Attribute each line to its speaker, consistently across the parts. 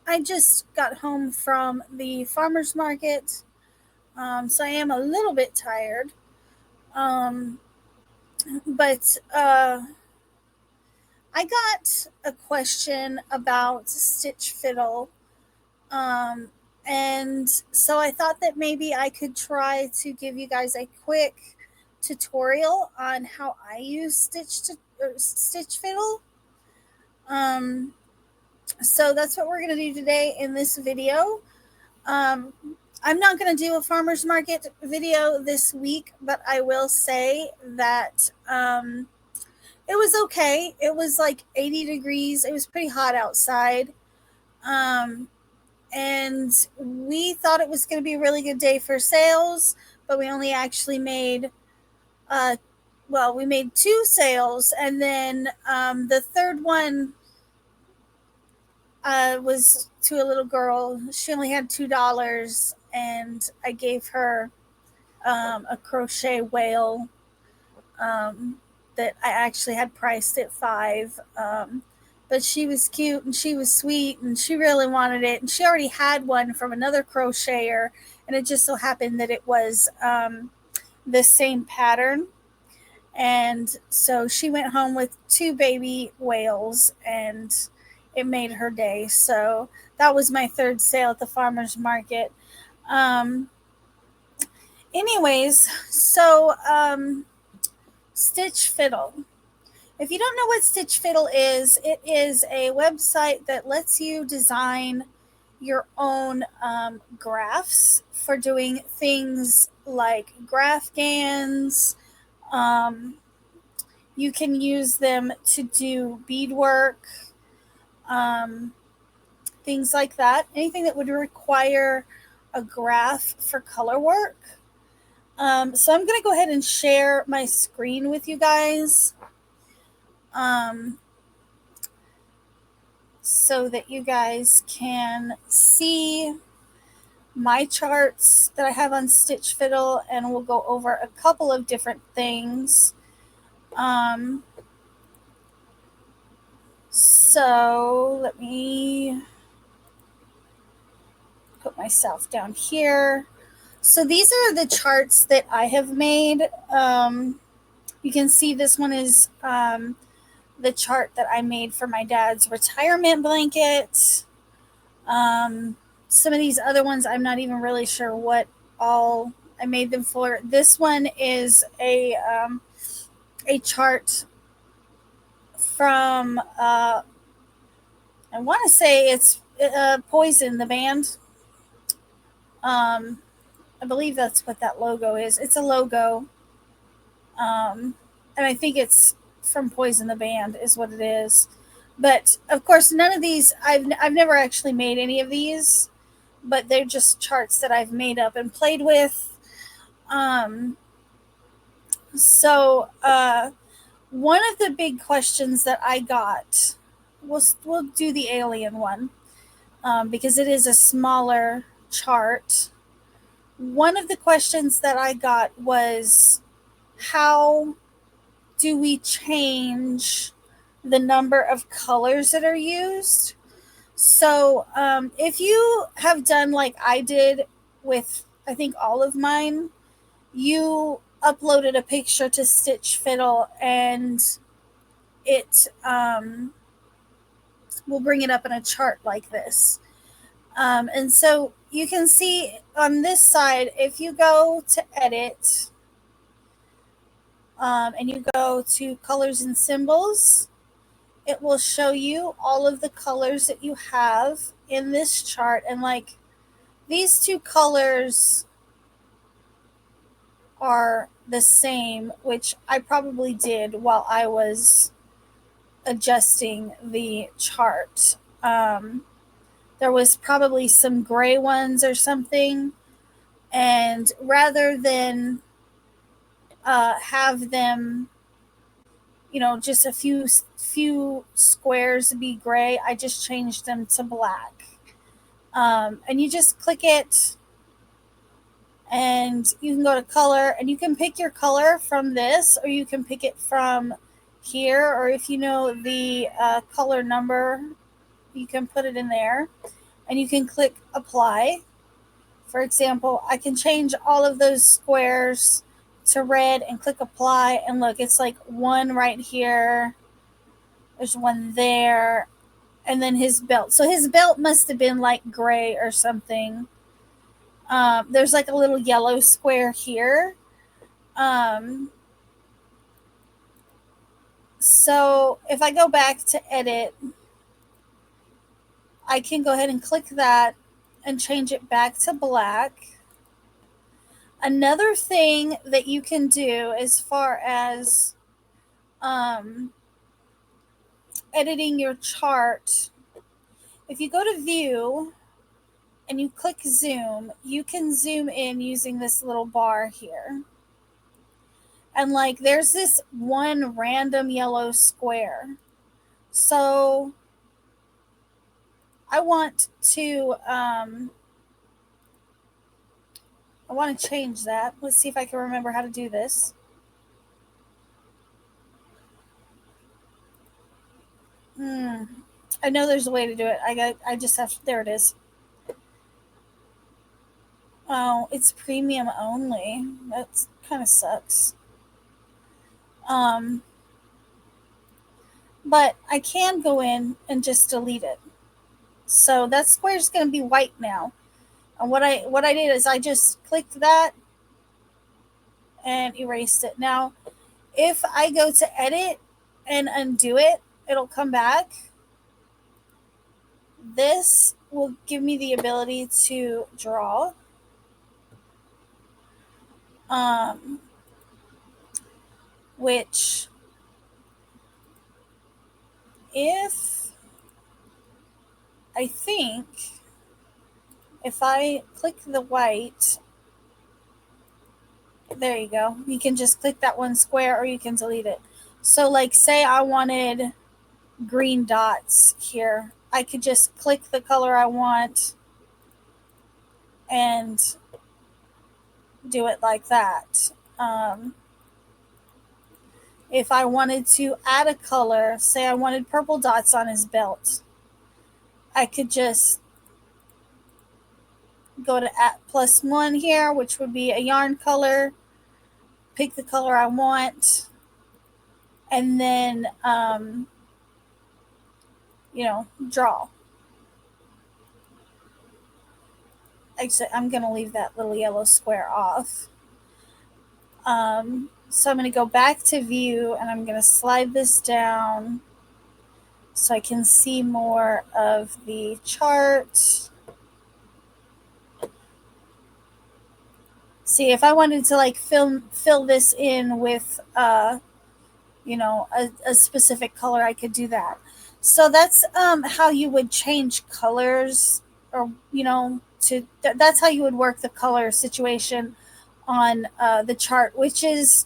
Speaker 1: I just got home from the farmer's market, so I am a little bit tired. Um, but I got a question about Stitchfiddle, um, and so I thought that maybe I could try to give you guys a quick tutorial on how I use Stitchfiddle. Um, so that's what we're going to do today in this video. Um, I'm not going to do a farmer's market video this week, but I will say that it was okay. It was like 80 degrees. It was pretty hot outside. Um, and we thought it was going to be a really good day for sales, but we only actually made, uh, well, we made two sales. And then the third one was to a little girl. She only had $2, and I gave her a crochet whale that I actually had priced at 5. But she was cute and she was sweet and she really wanted it. And she already had one from another crocheter, and it just so happened that it was the same pattern. And so she went home with two baby whales, and it made her day. So that was my third sale at the farmer's market. Um, anyways, so Stitchfiddle. If you don't know what Stitchfiddle is, it is a website that lets you design your own graphs for doing things like graph GANs. Um, you can use them to do beadwork, um, things like that. Anything that would require a graph for color work. So I'm going to go ahead and share my screen with you guys. Um, so that you guys can see my charts that I have on Stitchfiddle, and we'll go over a couple of different things. So let me put myself down here. So these are the charts that I have made. You can see this one is the chart that I made for my dad's retirement blanket. Some of these other ones, I'm not even really sure what all I made them for. This one is a chart from I want to say it's Poison, the band. I believe that's what that logo is. It's a logo, and I think it's from Poison, the band, is what it is. But of course, none of these I've never actually made any of these, but they're just charts that I've made up and played with. Um, so one of the big questions that I got, we'll do the alien one, because it is a smaller chart. One of the questions that I got was, how do we change the number of colors that are used? So if you have done like I did with, I think, all of mine, you uploaded a picture to Stitchfiddle, and it will bring it up in a chart like this. And so you can see on this side, if you go to edit, and you go to colors and symbols, it will show you all of the colors that you have in this chart. And like these two colors are the same, which I probably did while I was adjusting the chart. There was probably some gray ones or something. And rather than have them, just a few squares be gray, I just changed them to black. And you just click it, and you can go to color, and you can pick your color from this, or you can pick it from here, or if you know the color number, you can put it in there. and you can click apply. For example, I can change all of those squares to red and click apply, and look, it's like one right here, there's one there, and then his belt. So his belt must have been like gray or something. There's like a little yellow square here. So if I go back to edit, I can go ahead and click that and change it back to black. Another thing that you can do as far as editing your chart, if you go to view and you click zoom, you can zoom in using this little bar here. And like there's this one random yellow square. So I want to change that. Let's see if I can remember how to do this. I know there's a way to do it. I just have to, there it is. Oh, it's premium only. That kind of sucks. But I can go in and just delete it. So that square is going to be white now. And what I did is I just clicked that and erased it. Now, if I go to edit and undo it, it'll come back. This will give me the ability to draw. Which, if I think, if I click the white, there you go. You can just click that one square or you can delete it. So like say I wanted green dots here. I could just click the color I want and do it like that. If I wanted to add a color, say I wanted purple dots on his belt, I could just go to +1 here, which would be a yarn color, pick the color I want, and then, draw. Actually, I'm going to leave that little yellow square off. So I'm going to go back to view and I'm going to slide this down so I can see more of the chart. See, if I wanted to like fill this in with a specific color, I could do that. So that's how you would change colors, or that's how you would work the color situation on the chart, which is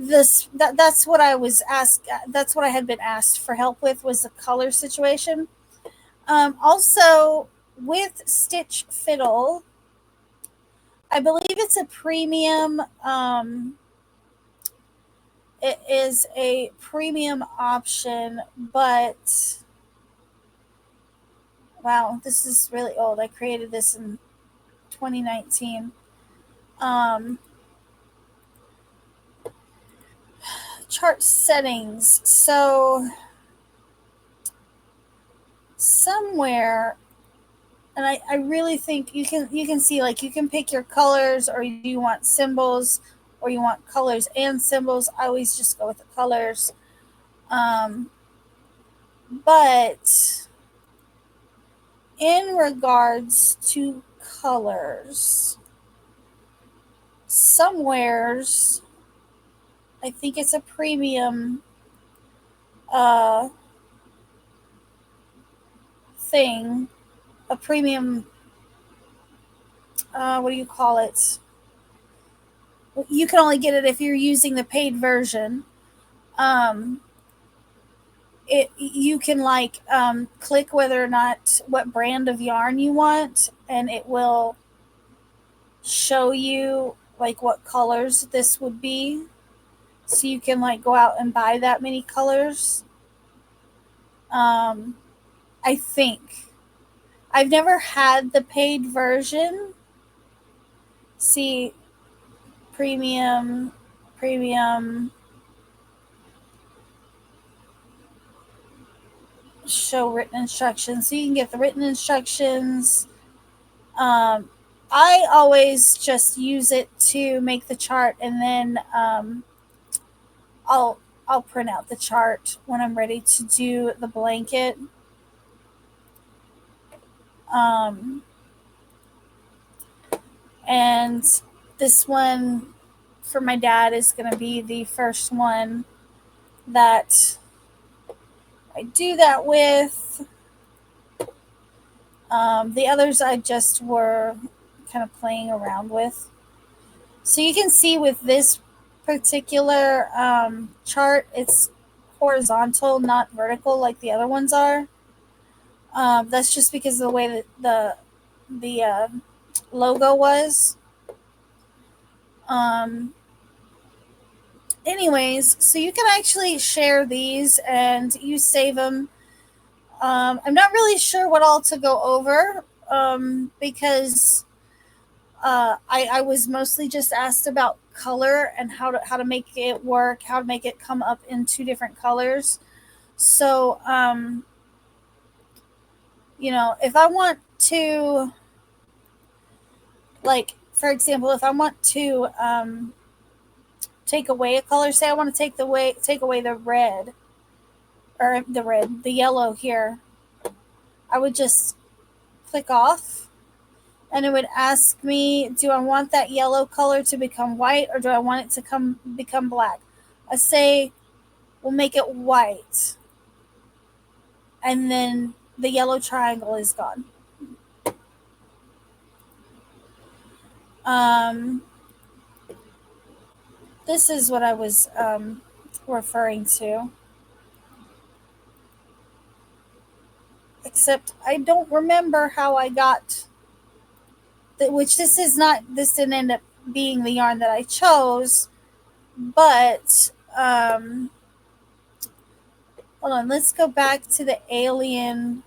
Speaker 1: that's what I was asked. That's what I had been asked for help with, was the color situation. Also with Stitchfiddle, I believe it's a premium. It is a premium option, but wow, this is really old. I created this in 2019. Chart settings. So somewhere, and I really think you can see, like, you can pick your colors, or you want symbols, or you want colors and symbols. I always just go with the colors. But in regards to colors, somewheres, I think it's a premium thing, a premium, what do you call it? You can only get it if you're using the paid version. You can click whether or not what brand of yarn you want, and it will show you like what colors this would be, so you can like go out and buy that many colors. I think I've never had the paid version. See, premium, premium, show written instructions. So you can get the written instructions. I always just use it to make the chart, and then I'll I'll print out the chart when I'm ready to do the blanket. Um, and this one for my dad is going to be the first one that I do that with. The others I just were kind of playing around with. So you can see with this particular chart, it's horizontal, not vertical like the other ones are. That's just because of the way that the logo was. Um, anyways, so you can actually share these and you save them. I'm not really sure what all to go over because I was mostly just asked about color and how to make it work, how to make it come up in two different colors. So if I want to, like for example, if I want to take away a color, say I want to take away the red or the yellow here, I would just click off and it would ask me, do I want that yellow color to become white or do I want it to become black? I say we'll make it white, and then the yellow triangle is gone. Um, this is what I was referring to. Except I don't remember how I got that, which this didn't end up being the yarn that I chose, but hold on, let's go back to the alien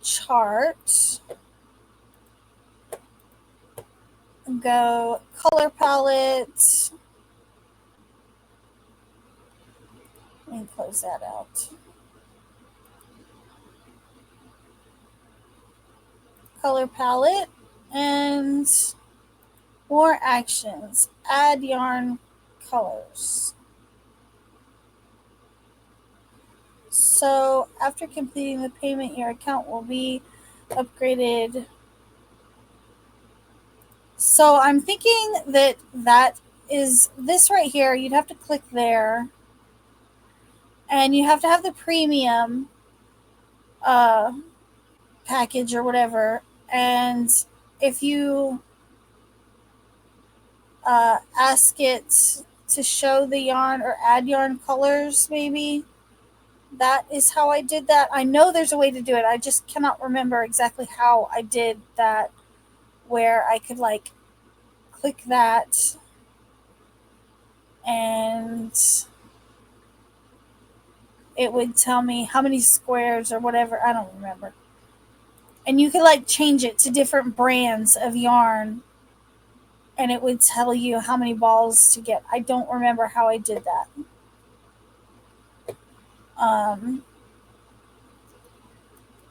Speaker 1: chart. Go color palette. Let me close that out. Color palette and more actions. Add yarn colors. So after completing the payment, your account will be upgraded. So I'm thinking that is this right here. You'd have to click there, and you have to have the premium package or whatever. And if you ask it to show the yarn or add yarn colors, maybe that is how I did that. I know there's a way to do it. I just cannot remember exactly how I did that, where I could like click that and it would tell me how many squares or whatever. I don't remember. And you could like change it to different brands of yarn and it would tell you how many balls to get. I don't remember how I did that.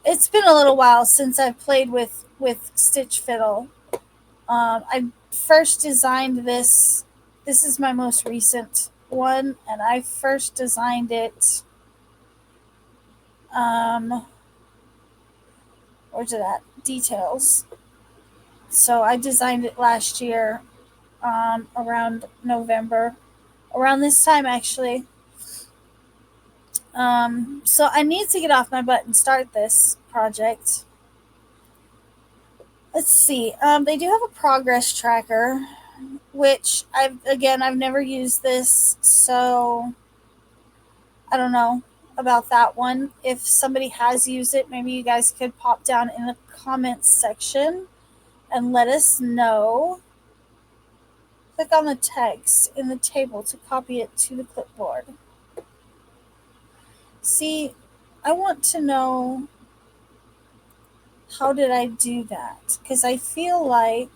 Speaker 1: It's been a little while since I've played with Stitchfiddle. I first designed this. This is my most recent one, and I first designed it. Where's it at? Details. So I designed it last year, around November, around this time actually. So I need to get off my butt and start this project. Let's see. They do have a progress tracker, which I've never used this, so I don't know about that one. If somebody has used it, maybe you guys could pop down in the comments section and let us know. Click on the text in the table to copy it to the clipboard. See, I want to know how did I do that? Because I feel like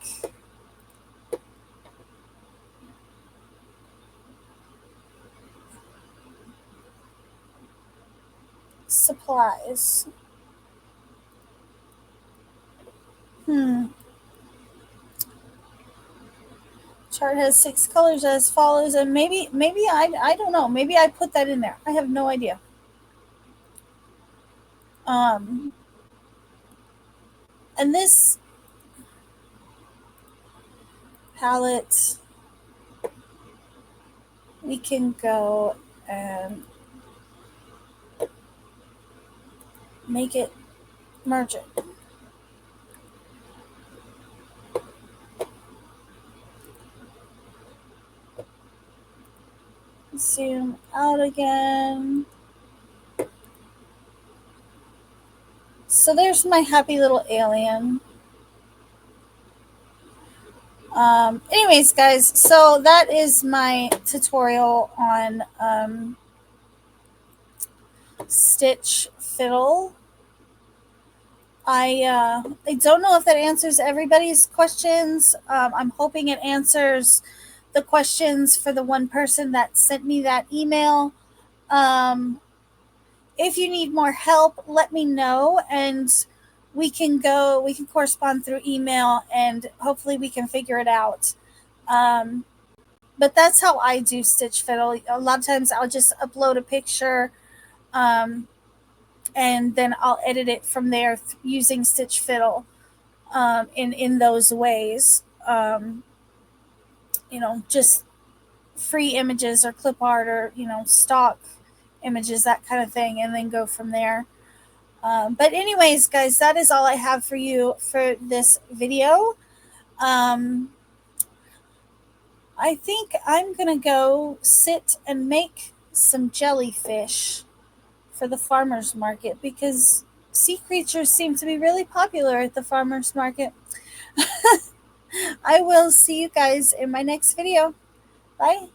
Speaker 1: supplies. Hmm. Chart has 6 colors as follows, and maybe I don't know. Maybe I put that in there. I have no idea. Um, and this palette, we can go and make it merge it. Zoom out again. So there's my happy little alien. Anyways, guys, so that is my tutorial on Stitchfiddle. I don't know if that answers everybody's questions. I'm hoping it answers the questions for the one person that sent me that email. Um, if you need more help, let me know, and we can correspond through email, and hopefully we can figure it out. Um, but that's how I do Stitchfiddle. A lot of times I'll just upload a picture, um, and then I'll edit it from there using Stitchfiddle, in those ways. Just free images or clip art or stock images, that kind of thing, and then go from there. But anyways, guys, that is all I have for you for this video. Um, I think I'm gonna go sit and make some jellyfish for the farmers market because sea creatures seem to be really popular at the farmers market. I will see you guys in my next video. Bye.